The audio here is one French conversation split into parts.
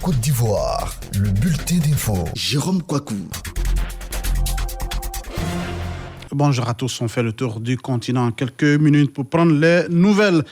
Côte d'Ivoire, le bulletin d'info. Jérôme Kouakou. Bonjour à tous, on fait le tour du continent en quelques minutes pour prendre les nouvelles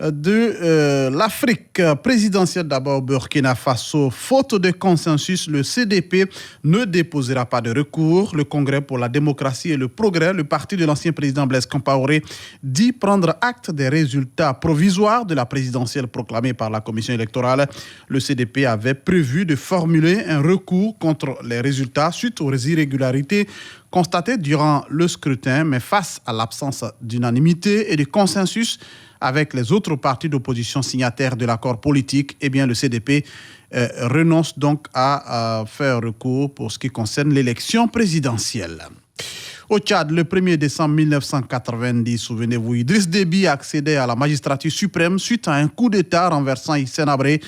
de l'Afrique présidentielle. D'abord, Burkina Faso, faute de consensus, le CDP ne déposera pas de recours. Le Congrès pour la démocratie et le progrès, le parti de l'ancien président Blaise Compaoré, dit prendre acte des résultats provisoires de la présidentielle proclamée par la commission électorale. Le CDP avait prévu de formuler un recours contre les résultats suite aux irrégularités constatées durant le scrutin, mais face à l'absence d'unanimité et de consensus avec les autres partis d'opposition signataires de l'accord politique, eh bien le CDP renonce donc à faire recours pour ce qui concerne l'élection présidentielle. Au Tchad, le 1er décembre 1990, souvenez-vous, Idriss Déby accédait à la magistrature suprême suite à un coup d'État renversant Hissène Habré.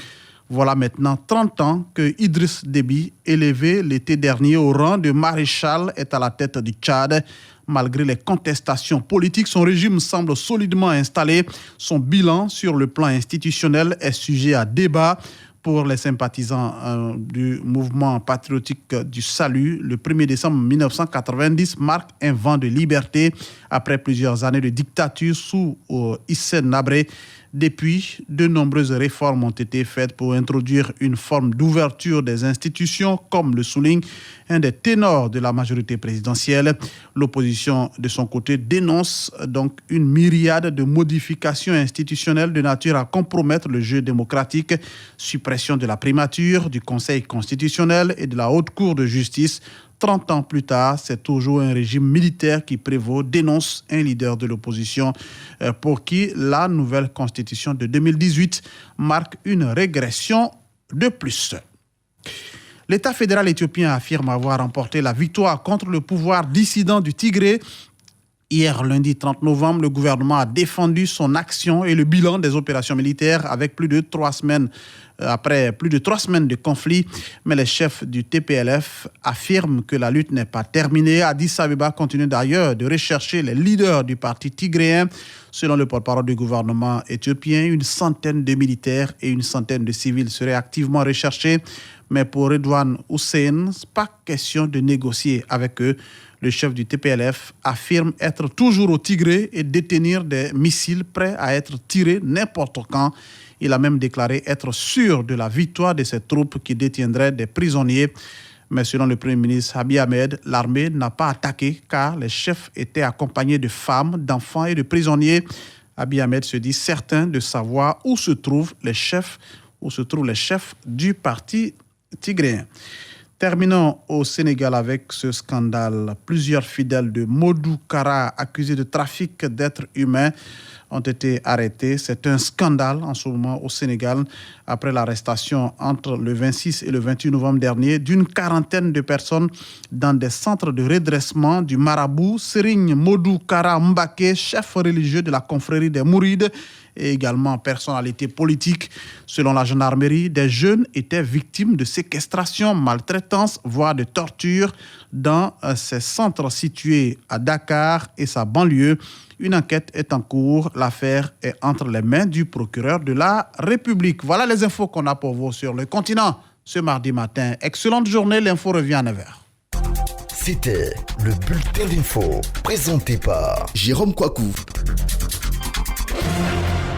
Voilà maintenant 30 ans que Idriss Déby, élevé l'été dernier au rang de maréchal, est à la tête du Tchad. Malgré les contestations politiques, son régime semble solidement installé. Son bilan sur le plan institutionnel est sujet à débat. Pour les sympathisants du mouvement patriotique du salut, le 1er décembre 1990 marque un vent de liberté après plusieurs années de dictature sous Hissène Habré. Depuis, de nombreuses réformes ont été faites pour introduire une forme d'ouverture des institutions, comme le souligne un des ténors de la majorité présidentielle. L'opposition, de son côté, dénonce donc une myriade de modifications institutionnelles de nature à compromettre le jeu démocratique, suppression de la primature, du Conseil constitutionnel et de la Haute Cour de justice. 30 ans plus tard, c'est toujours un régime militaire qui prévaut, dénonce un leader de l'opposition pour qui la nouvelle constitution de 2018 marque une régression de plus. L'État fédéral éthiopien affirme avoir remporté la victoire contre le pouvoir dissident du Tigré. Hier, lundi 30 novembre, le gouvernement a défendu son action et le bilan des opérations militaires après plus de 3 semaines de conflit. Mais les chefs du TPLF affirment que la lutte n'est pas terminée. Addis Abeba continue d'ailleurs de rechercher les leaders du parti tigréen. Selon le porte-parole du gouvernement éthiopien, une centaine de militaires et une centaine de civils seraient activement recherchés. Mais pour Redouane Hussein, pas question de négocier avec eux. Le chef du TPLF affirme être toujours au Tigré et détenir des missiles prêts à être tirés n'importe quand. Il a même déclaré être sûr de la victoire de ses troupes qui détiendraient des prisonniers. Mais selon le Premier ministre Abiy Ahmed, l'armée n'a pas attaqué car les chefs étaient accompagnés de femmes, d'enfants et de prisonniers. Abiy Ahmed se dit certain de savoir où se trouvent les chefs du parti tigréen. Terminons au Sénégal avec ce scandale. Plusieurs fidèles de Modou Kara accusés de trafic d'êtres humains ont été arrêtés. C'est un scandale en ce moment au Sénégal après l'arrestation entre le 26 et le 28 novembre dernier d'une quarantaine de personnes dans des centres de redressement du marabout Serigne Modou Kara Mbaké, chef religieux de la confrérie des Mourides et également personnalité politique. Selon la gendarmerie, des jeunes étaient victimes de séquestration, maltraitance, voire de torture dans ces centres situés à Dakar et sa banlieue. Une enquête est en cours. L'affaire est entre les mains du procureur de la République. Voilà les infos qu'on a pour vous sur le continent ce mardi matin. Excellente journée, l'info revient à 9h. C'était le bulletin d'info présenté par Jérôme Kouakou.